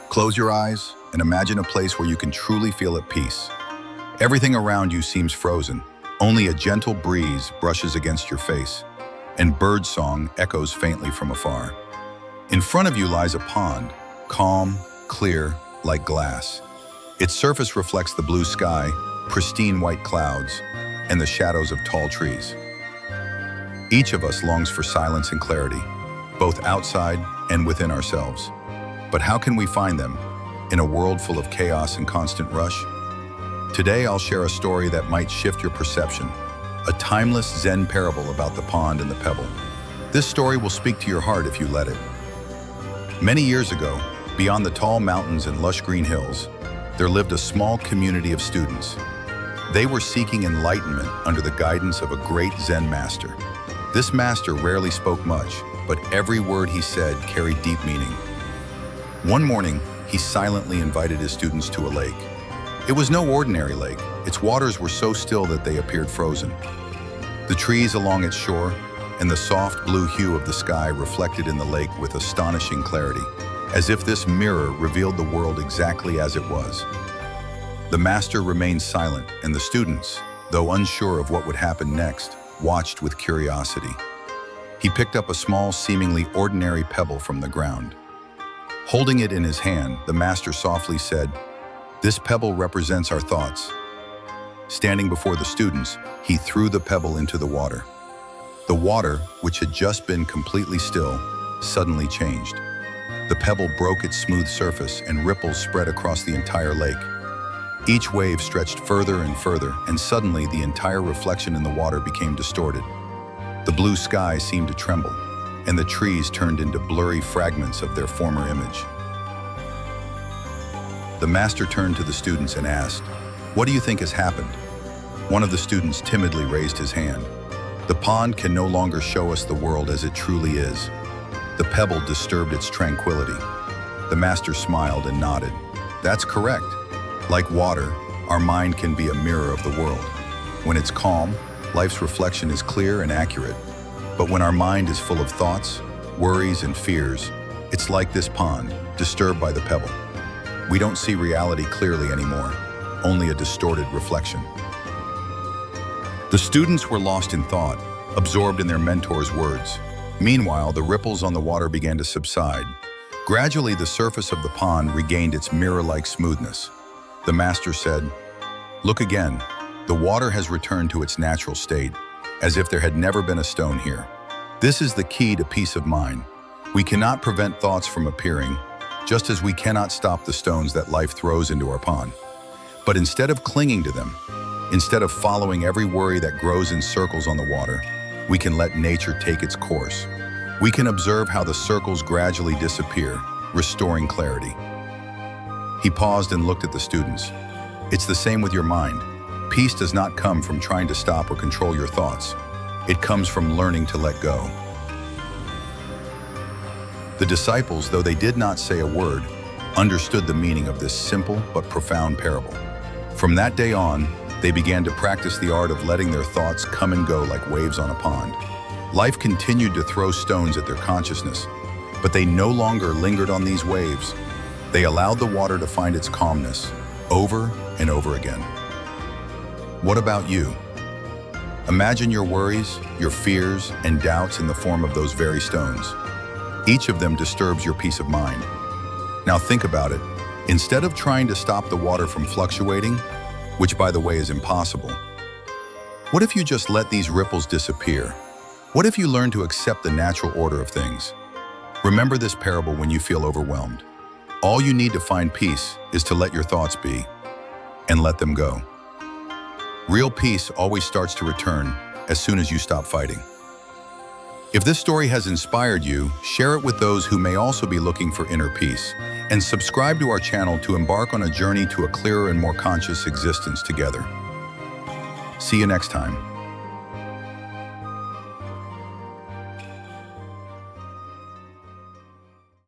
Close your eyes and imagine a place where you can truly feel at peace. Everything around you seems frozen. Only a gentle breeze brushes against your face, and bird song echoes faintly from afar. In front of you lies a pond, calm, clear, like glass. Its surface reflects the blue sky, pristine white clouds, and the shadows of tall trees. Each of us longs for silence and clarity, both outside and within ourselves. But how can we find them in a world full of chaos and constant rush? Today, I'll share a story that might shift your perception, a timeless Zen parable about the pond and the pebble. This story will speak to your heart if you let it. Many years ago, beyond the tall mountains and lush green hills, there lived a small community of students. They were seeking enlightenment under the guidance of a great Zen master. This master rarely spoke much, but every word he said carried deep meaning. One morning, he silently invited his students to a lake. It was no ordinary lake. Its waters were so still that they appeared frozen. The trees along its shore and the soft blue hue of the sky reflected in the lake with astonishing clarity, as if this mirror revealed the world exactly as it was. The master remained silent, and the students, though unsure of what would happen next, watched with curiosity. He picked up a small, seemingly ordinary pebble from the ground. Holding it in his hand, the master softly said, "This pebble represents our thoughts." Standing before the students, he threw the pebble into the water. The water, which had just been completely still, suddenly changed. The pebble broke its smooth surface and ripples spread across the entire lake. Each wave stretched further and further, and suddenly the entire reflection in the water became distorted. The blue sky seemed to tremble, and the trees turned into blurry fragments of their former image. The master turned to the students and asked, "What do you think has happened?" One of the students timidly raised his hand. "The pond can no longer show us the world as it truly is. The pebble disturbed its tranquility." The master smiled and nodded. "That's correct. Like water, our mind can be a mirror of the world. When it's calm, life's reflection is clear and accurate. But when our mind is full of thoughts, worries, and fears, it's like this pond, disturbed by the pebble. We don't see reality clearly anymore, only a distorted reflection." The students were lost in thought, absorbed in their mentor's words. Meanwhile, the ripples on the water began to subside. Gradually, the surface of the pond regained its mirror-like smoothness. The master said, "Look again. The water has returned to its natural state, as if there had never been a stone here. This is the key to peace of mind. We cannot prevent thoughts from appearing, just as we cannot stop the stones that life throws into our pond. But instead of clinging to them, instead of following every worry that grows in circles on the water, we can let nature take its course. We can observe how the circles gradually disappear, restoring clarity." He paused and looked at the students. "It's the same with your mind. Peace does not come from trying to stop or control your thoughts. It comes from learning to let go." The disciples, though they did not say a word, understood the meaning of this simple but profound parable. From that day on, they began to practice the art of letting their thoughts come and go like waves on a pond. Life continued to throw stones at their consciousness, but they no longer lingered on these waves. They allowed the water to find its calmness over and over again. What about you? Imagine your worries, your fears, and doubts in the form of those very stones. Each of them disturbs your peace of mind. Now think about it. Instead of trying to stop the water from fluctuating, which by the way is impossible, what if you just let these ripples disappear? What if you learn to accept the natural order of things? Remember this parable when you feel overwhelmed. All you need to find peace is to let your thoughts be and let them go. Real peace always starts to return as soon as you stop fighting. If this story has inspired you, share it with those who may also be looking for inner peace, and subscribe to our channel to embark on a journey to a clearer and more conscious existence together. See you next time.